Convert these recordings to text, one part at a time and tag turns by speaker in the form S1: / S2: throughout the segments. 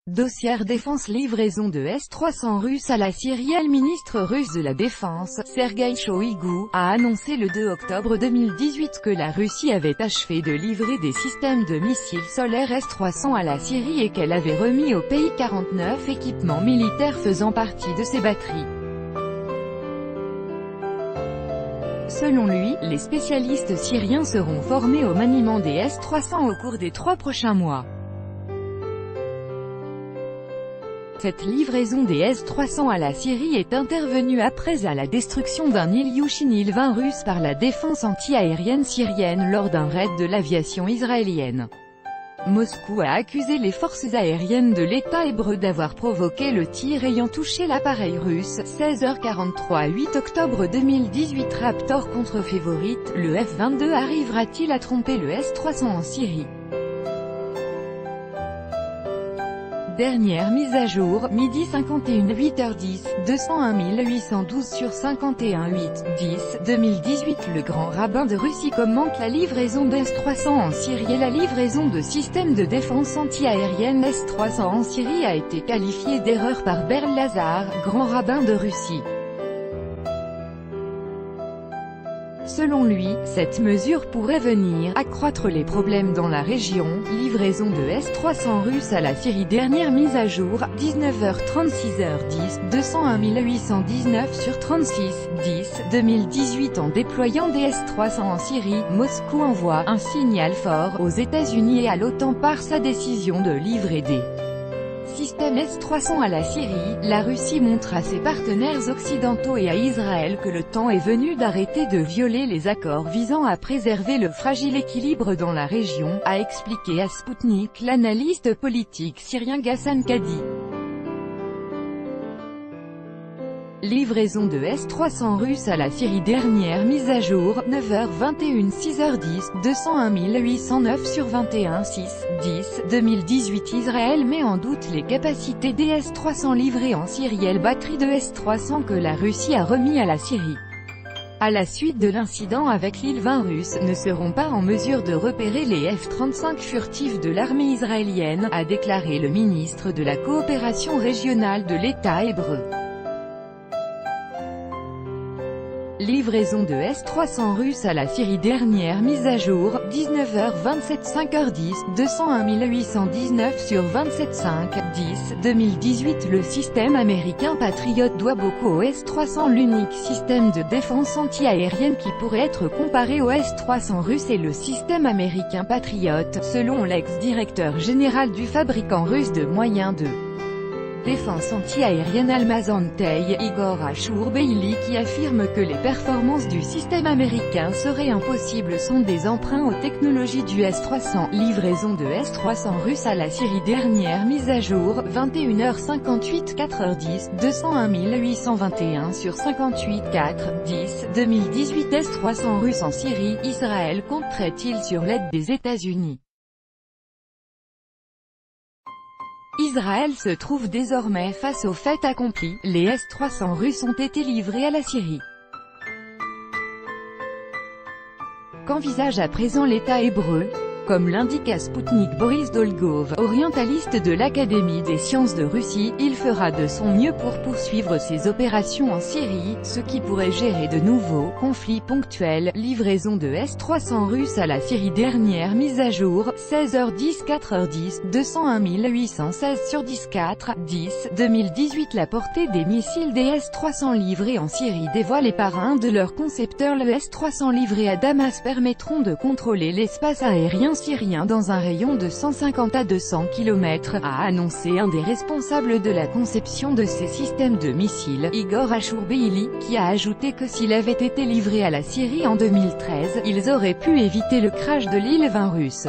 S1: Dossier défense livraison de S-300 russes à la Syrie. Le ministre russe de la Défense, Sergueï Shoïgu, a annoncé le 2 octobre 2018 que la Russie avait achevé de livrer des systèmes de missiles solaires S-300 à la Syrie et qu'elle avait remis au pays 49 équipements militaires faisant partie de ses batteries. Selon lui, les spécialistes syriens seront formés au maniement des S-300 au cours des 3 prochains mois. Cette livraison des S-300 à la Syrie est intervenue après la destruction d'un Ilyushin Il-20 russe par la défense anti-aérienne syrienne lors d'un raid de l'aviation israélienne. Moscou a accusé les forces aériennes de l'État hébreu d'avoir provoqué le tir ayant touché l'appareil russe. 16h43 8 octobre 2018 Raptor contre Favorite, le F-22 arrivera-t-il à tromper le S-300 en Syrie? Dernière mise à jour, midi 51 8h10, 201 812 sur 51 8, 10, 2018. Le grand rabbin de Russie commente la livraison de S-300 en Syrie et la livraison de systèmes de défense anti-aérienne S-300 en Syrie a été qualifiée d'erreur par Berl Lazar, grand rabbin de Russie. Selon lui, cette mesure pourrait venir accroître les problèmes dans la région. Livraison de S-300 russes à la Syrie. Dernière mise à jour, 19h36h10, 201 819 sur 36, 10, 2018. En déployant des S-300 en Syrie, Moscou envoie un signal fort aux États-Unis et à l'OTAN par sa décision de livrer des système S-300 à la Syrie. La Russie montre à ses partenaires occidentaux et à Israël que le temps est venu d'arrêter de violer les accords visant à préserver le fragile équilibre dans la région, a expliqué à Sputnik l'analyste politique syrien Ghassan Kadi. Livraison de S-300 russes à la Syrie. Dernière mise à jour, 9h21 6h10, 201 809 sur 21 6, 10, 2018. Israël met en doute les capacités des S-300 livrées en Syrie. Les batteries de S-300 que la Russie a remis à la Syrie à la suite de l'incident avec l'Il-20 russe, ne seront pas en mesure de repérer les F-35 furtifs de l'armée israélienne, a déclaré le ministre de la coopération régionale de l'État hébreu. Livraison de S-300 russes à la Syrie. Dernière mise à jour, 19h27 5h10, 201 819 sur 27 5, 10, 2018. Le système américain Patriot doit beaucoup au S-300. L'unique système de défense anti-aérienne qui pourrait être comparé au S-300 russe est le système américain Patriot, selon l'ex-directeur général du fabricant russe de moyens de défense anti-aérienne Almaz-Antey, Igor Ashurbeili, qui affirme que les performances du système américain seraient impossibles sont des emprunts aux technologies du S-300. Livraison de S-300 russes à la Syrie. Dernière mise à jour, 21h58 4h10, 201 821 sur 58 4, 10, 2018. S-300 russes en Syrie. Israël compterait-il sur l'aide des États-Unis? Israël se trouve désormais face au fait accompli, les S-300 russes ont été livrés à la Syrie. Qu'envisage à présent l'État hébreu? Comme l'indique à Sputnik Boris Dolgov, orientaliste de l'Académie des sciences de Russie, il fera de son mieux pour poursuivre ses opérations en Syrie, ce qui pourrait gérer de nouveaux conflits ponctuels. Livraison de S-300 russes à la Syrie. Dernière mise à jour, 16h10 4h10, 201 816 sur 10 4, 10, 2018. La portée des missiles des S-300 livrés en Syrie dévoilée par un de leurs concepteurs. Le S-300 livré à Damas permettront de contrôler l'espace aérien syrien dans un rayon de 150 à 200 km, a annoncé un des responsables de la conception de ces systèmes de missiles, Igor Ashurbeili, qui a ajouté que s'ils avaient été livrés à la Syrie en 2013, ils auraient pu éviter le crash de l'Il-20 russe.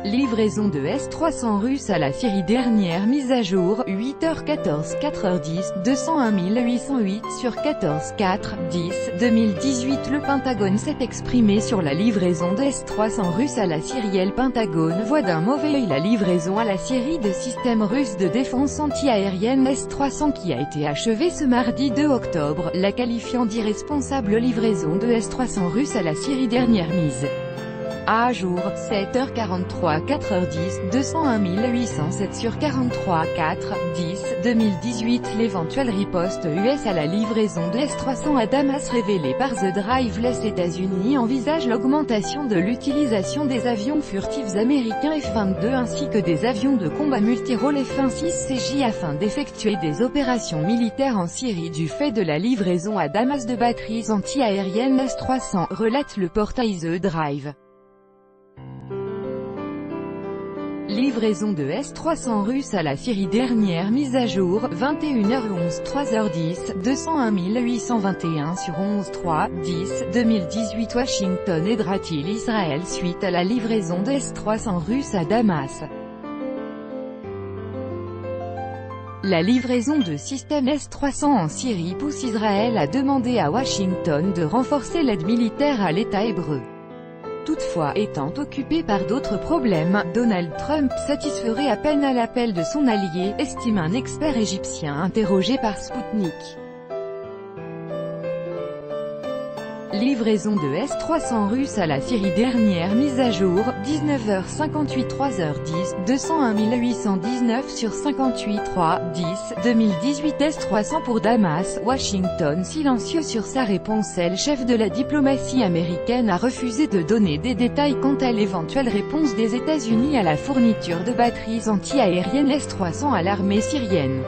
S1: Livraison de S-300 russes à la Syrie. Dernière mise à jour, 8h14 4h10, 201 808 sur 14 4, 10, 2018. Le Pentagone s'est exprimé sur la livraison de S-300 russes à la Syrie. Le Pentagone voit d'un mauvais œil la livraison à la Syrie de systèmes russes de défense anti-aérienne S-300 qui a été achevée ce mardi 2 octobre, la qualifiant d'irresponsable livraison de S-300 russes à la Syrie. Dernière mise À jour, 7h43 4h10, 201 807 sur 43 4, 10, 2018. L'éventuelle riposte US à la livraison de S-300 à Damas révélée par The Drive. Les États-Unis envisagent l'augmentation de l'utilisation des avions furtifs américains F-22 ainsi que des avions de combat multirôles F-16CJ afin d'effectuer des opérations militaires en Syrie du fait de la livraison à Damas de batteries anti-aériennes S-300, relate le portail The Drive. Livraison de S-300 russes à la Syrie. Dernière mise à jour, 21h11 3h10, 201 821 sur 11-3, 10, 2018. Washington aidera-t-il Israël suite à la livraison de S-300 russes à Damas? La livraison de systèmes S-300 en Syrie pousse Israël à demander à Washington de renforcer l'aide militaire à l'État hébreu. Toutefois, étant occupé par d'autres problèmes, Donald Trump satisferait à peine à l'appel de son allié, estime un expert égyptien interrogé par Sputnik. Livraison de S-300 russes à la Syrie. Dernière mise à jour, 19h58 3h10, 201 819 sur 58 3, 10, 2018. S-300 pour Damas. Washington silencieux sur sa réponse. Le chef de la diplomatie américaine a refusé de donner des détails quant à l'éventuelle réponse des États-Unis à la fourniture de batteries anti-aériennes S-300 à l'armée syrienne.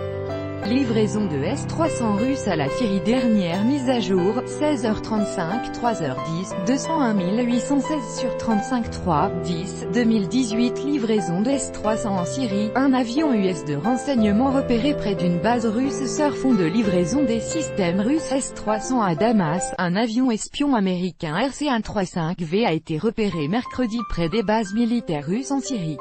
S1: Livraison de S-300 russes à la Syrie. Dernière mise à jour, 16h35 3h10, 201 816 sur 35 3, 10, 2018. Livraison de S-300 en Syrie. Un avion US de renseignement repéré près d'une base russe sert fond de livraison des systèmes russes S-300 à Damas. Un avion espion américain RC-135V a été repéré mercredi près des bases militaires russes en Syrie.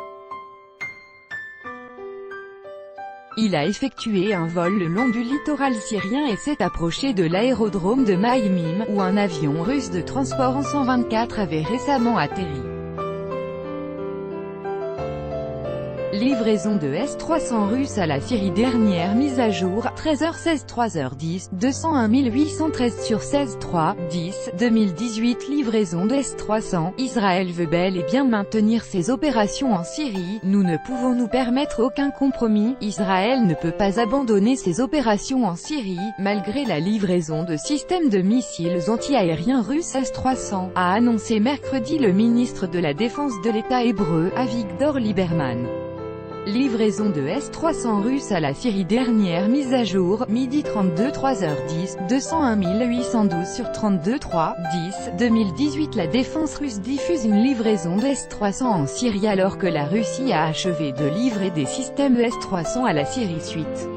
S1: Il a effectué un vol le long du littoral syrien et s'est approché de l'aérodrome de Maïmim, où un avion russe de transport en 124 avait récemment atterri. Livraison de S-300 russes à la Syrie. Dernière mise à jour, 13h16 3h10, 201 813 sur 16 3, 10, 2018. Livraison de S-300. Israël veut bel et bien maintenir ses opérations en Syrie. Nous ne pouvons nous permettre aucun compromis. Israël ne peut pas abandonner ses opérations en Syrie, malgré la livraison de systèmes de missiles anti-aériens russes S-300, a annoncé mercredi le ministre de la Défense de l'État hébreu, Avigdor Lieberman. Livraison de S-300 russes à la Syrie. Dernière mise à jour, midi 32 3h10, 201 812 sur 32 3, 10, 2018. La défense russe diffuse une livraison de S-300 en Syrie alors que la Russie a achevé de livrer des systèmes S-300 à la Syrie suite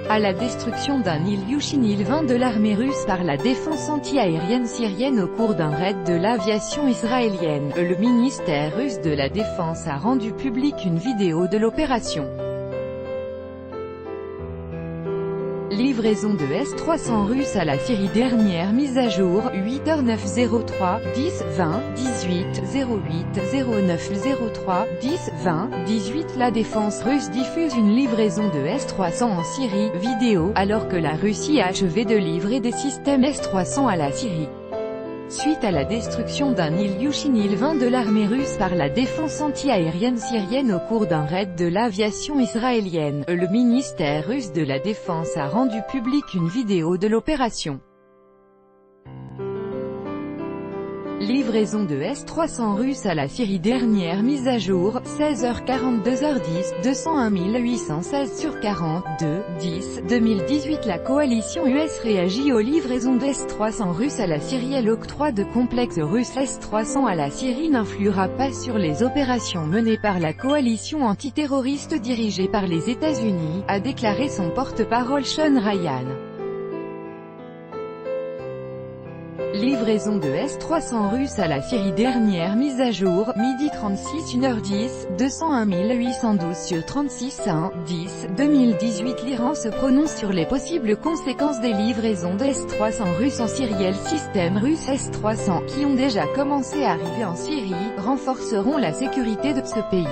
S1: à la destruction d'un Ilyushin Il-20 de l'armée russe par la défense anti-aérienne syrienne au cours d'un raid de l'aviation israélienne. Le ministère russe de la Défense a rendu publique une vidéo de l'opération. Livraison de S-300 russes à la Syrie. Dernière mise à jour, 8h09 10, 20, 18, 08, 09 03, 10, 20, 18. La défense russe diffuse une livraison de S-300 en Syrie, vidéo, alors que la Russie a achevé de livrer des systèmes S-300 à la Syrie. Suite à la destruction d'un Ilyushin Il-20 de l'armée russe par la défense anti-aérienne syrienne au cours d'un raid de l'aviation israélienne, le ministère russe de la Défense a rendu publique une vidéo de l'opération. Livraison de S-300 russes à la Syrie. Dernière mise à jour, 16h42 2h10, 201 816 sur 42, 10, 2018. La coalition US réagit aux livraisons d'S-300 russes à la Syrie. L'octroi de complexes russes S-300 à la Syrie n'influera pas sur les opérations menées par la coalition antiterroriste dirigée par les États-Unis, a déclaré son porte-parole Sean Ryan. Livraison de S-300 russes à la Syrie. Dernière mise à jour, midi 36 1h10, 201 812 sur 36 1, 10, 2018. L'Iran se prononce sur les possibles conséquences des livraisons de S-300 russes en Syrie. Les systèmes russes S-300, qui ont déjà commencé à arriver en Syrie, renforceront la sécurité de ce pays.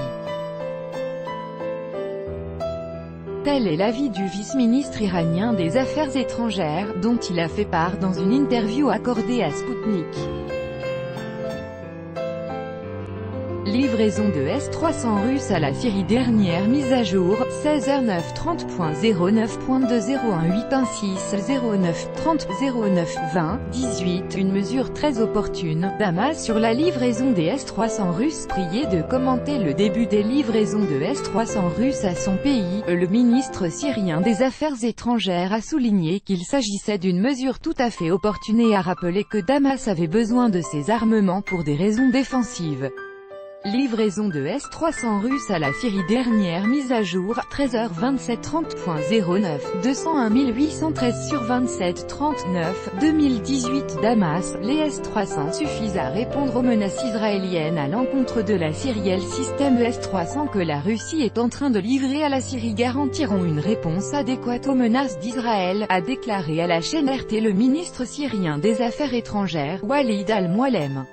S1: Tel est l'avis du vice-ministre iranien des Affaires étrangères, dont il a fait part dans une interview accordée à Sputnik. Livraison de S-300 russes à la Syrie. Dernière mise à jour, 16h09:30.09.2016-09:30-09:20-18. Une mesure très opportune, Damas sur la livraison des S-300 russes. Prié de commenter le début des livraisons de S-300 russes à son pays, le ministre syrien des Affaires étrangères a souligné qu'il s'agissait d'une mesure tout à fait opportune et a rappelé que Damas avait besoin de ces armements pour des raisons défensives. Livraison de S-300 russes à la Syrie. Dernière mise à jour, 13h27:30.09, 201 813 sur 27:39, 2018. Damas, les S-300 suffisent à répondre aux menaces israéliennes à l'encontre de la Syrie. Le système S-300 que la Russie est en train de livrer à la Syrie garantiront une réponse adéquate aux menaces d'Israël, a déclaré à la chaîne RT le ministre syrien des Affaires étrangères, Walid al-Moualem.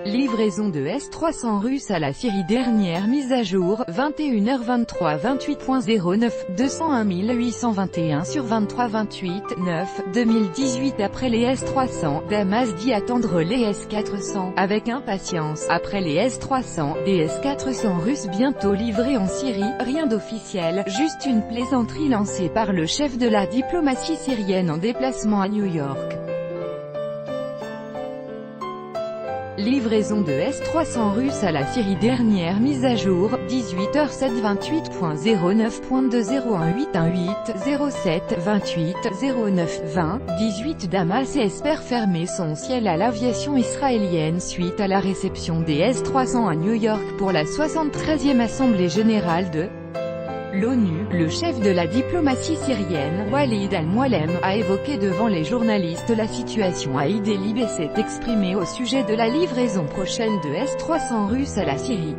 S1: Livraison de S-300 russes à la Syrie. Dernière mise à jour, 21h23:28.09, 201 821 sur 23:28.9, 2018. Après les S-300, Damas dit attendre les S-400 avec impatience. Après les S-300, des S-400 russes bientôt livrés en Syrie, rien d'officiel, juste une plaisanterie lancée par le chef de la diplomatie syrienne en déplacement à New York. Livraison de S-300 russes à la Syrie. Dernière mise à jour, 18h07:28.018180707280092018. Damas espère fermer son ciel à l'aviation israélienne suite à la réception des S-300 à New York pour la 73e Assemblée générale de l'ONU. Le chef de la diplomatie syrienne, Walid al-Moualem, a évoqué devant les journalistes la situation à Idlib et s'est exprimé au sujet de la livraison prochaine de S-300 russes à la Syrie.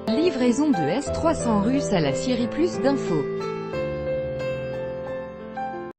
S1: Livraison de S-300 russes à la Syrie. Plus d'infos.